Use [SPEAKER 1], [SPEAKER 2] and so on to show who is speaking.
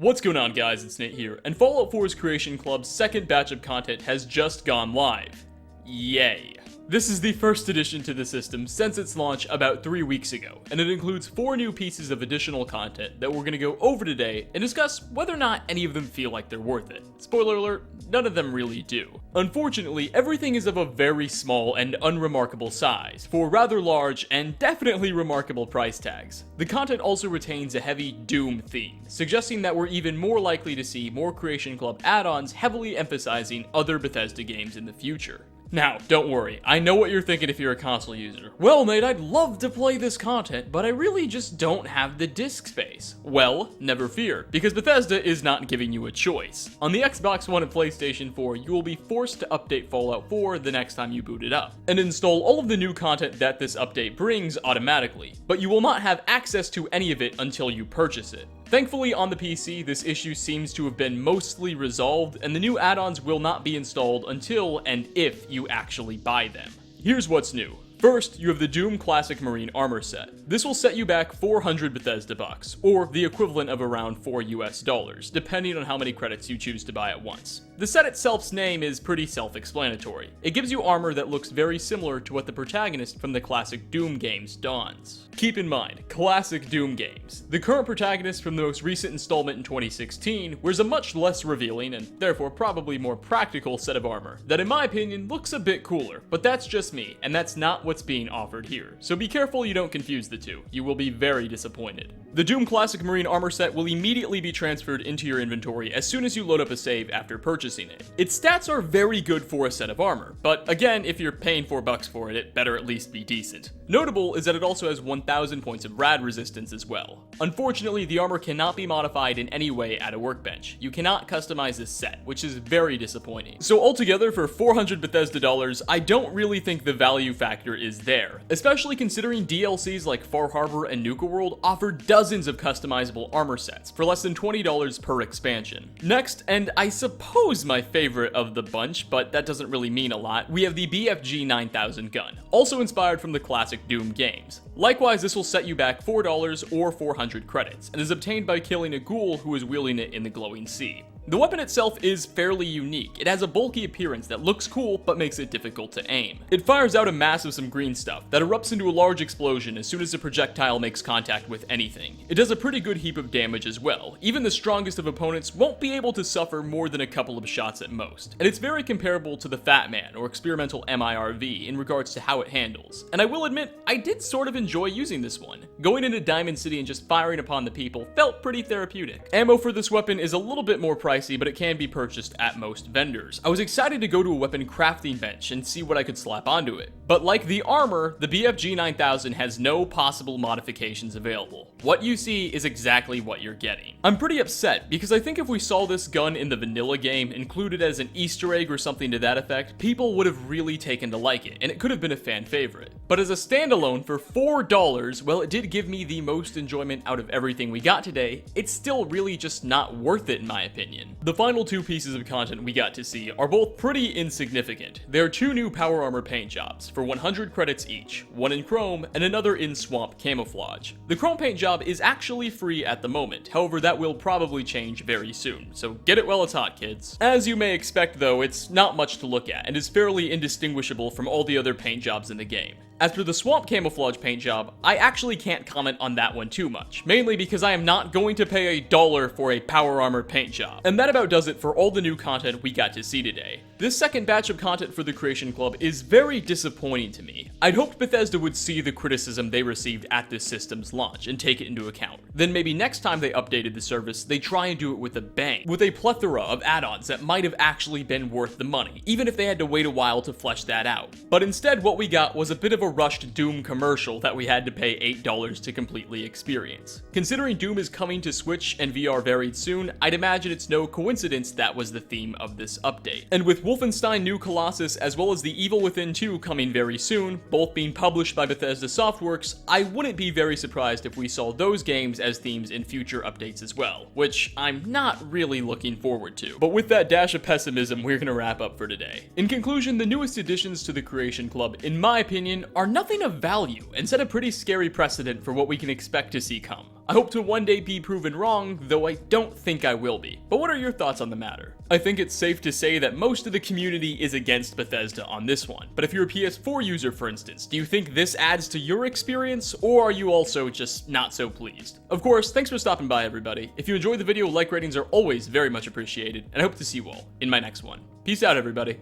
[SPEAKER 1] What's going on, guys? It's Nate here, and Fallout 4's Creation Club's second batch of content has just gone live. Yay. This is the first addition to the system since its launch about 3 weeks ago, and it includes 4 new pieces of additional content that we're going to go over today and discuss whether or not any of them feel like they're worth it. Spoiler alert, none of them really do. Unfortunately, everything is of a very small and unremarkable size, for rather large and definitely remarkable price tags. The content also retains a heavy Doom theme, suggesting that we're even more likely to see more Creation Club add-ons heavily emphasizing other Bethesda games in the future. Now, don't worry, I know what you're thinking if you're a console user. Well, Nate, I'd love to play this content, but I really just don't have the disk space. Well, never fear, because Bethesda is not giving you a choice. On the Xbox One and PlayStation 4, you will be forced to update Fallout 4 the next time you boot it up, and install all of the new content that this update brings automatically, but you will not have access to any of it until you purchase it. Thankfully, on the PC, this issue seems to have been mostly resolved, and the new add-ons will not be installed until and if you actually buy them. Here's what's new. First, you have the Doom Classic Marine Armor Set. This will set you back 400 Bethesda bucks, or the equivalent of around $4 US, depending on how many credits you choose to buy at once. The set itself's name is pretty self-explanatory. It gives you armor that looks very similar to what the protagonist from the classic Doom games dons. Keep in mind, classic Doom games. The current protagonist from the most recent installment in 2016 wears a much less revealing and therefore probably more practical set of armor that in my opinion looks a bit cooler, but that's just me, and that's not what's being offered here. So be careful you don't confuse the two. You will be very disappointed. The Doom Classic Marine Armor Set will immediately be transferred into your inventory as soon as you load up a save after purchasing it. Its stats are very good for a set of armor, but again, if you're paying $4 for it, it better at least be decent. Notable is that it also has 1000 points of rad resistance as well. Unfortunately, the armor cannot be modified in any way at a workbench. You cannot customize this set, which is very disappointing. So altogether, for 400 Bethesda dollars, I don't really think the value factor is there, especially considering DLCs like Far Harbor and Nuka World offer dozens of customizable armor sets for less than $20 per expansion. Next, and I suppose my favorite of the bunch, but that doesn't really mean a lot, we have the BFG 9000 gun, also inspired from the classic Doom games. Likewise, this will set you back $4 or 400 credits, and is obtained by killing a ghoul who is wielding it in the glowing sea. The weapon itself is fairly unique. It has a bulky appearance that looks cool, but makes it difficult to aim. It fires out a mass of some green stuff that erupts into a large explosion as soon as the projectile makes contact with anything. It does a pretty good heap of damage as well. Even the strongest of opponents won't be able to suffer more than a couple of shots at most. And it's very comparable to the Fat Man or Experimental MIRV in regards to how it handles. And I will admit, I did sort of enjoy using this one. Going into Diamond City and just firing upon the people felt pretty therapeutic. Ammo for this weapon is a little bit more pricey, but it can be purchased at most vendors. I was excited to go to a weapon crafting bench and see what I could slap onto it. But like the armor, the BFG 9000 has no possible modifications available. What you see is exactly what you're getting. I'm pretty upset because I think if we saw this gun in the vanilla game included as an Easter egg or something to that effect, people would have really taken to like it, and it could have been a fan favorite. But as a standalone for $4, well, it did give me the most enjoyment out of everything we got today. It's still really just not worth it in my opinion. The final 2 pieces of content we got to see are both pretty insignificant. There are 2 new power armor paint jobs for 100 credits each, one in chrome and another in swamp camouflage. The chrome paint job is actually free at the moment, however that will probably change very soon, so get it while it's hot, kids. As you may expect though, it's not much to look at and is fairly indistinguishable from all the other paint jobs in the game. As for the swamp camouflage paint job, I actually can't comment on that one too much, mainly because I am not going to pay $1 for a power armor paint job. And that about does it for all the new content we got to see today. This second batch of content for the Creation Club is very disappointing to me. I'd hoped Bethesda would see the criticism they received at this system's launch and take it into account. Then maybe next time they updated the service, they try and do it with a bang, with a plethora of add-ons that might have actually been worth the money, even if they had to wait a while to flesh that out. But instead what we got was a bit of a rushed Doom commercial that we had to pay $8 to completely experience. Considering Doom is coming to Switch and VR very soon, I'd imagine it's no coincidence that was the theme of this update. And with Wolfenstein New Colossus as well as The Evil Within 2 coming very soon, both being published by Bethesda Softworks, I wouldn't be very surprised if we saw those games as themes in future updates as well, which I'm not really looking forward to. But with that dash of pessimism, we're gonna wrap up for today. In conclusion, the newest additions to the Creation Club, in my opinion, are nothing of value and set a pretty scary precedent for what we can expect to see come. I hope to one day be proven wrong, though I don't think I will be. But what are your thoughts on the matter? I think it's safe to say that most of the community is against Bethesda on this one. But if you're a PS4 user, for instance, do you think this adds to your experience, or are you also just not so pleased? Of course, thanks for stopping by, everybody. If you enjoyed the video, like ratings are always very much appreciated, and I hope to see you all in my next one. Peace out, everybody.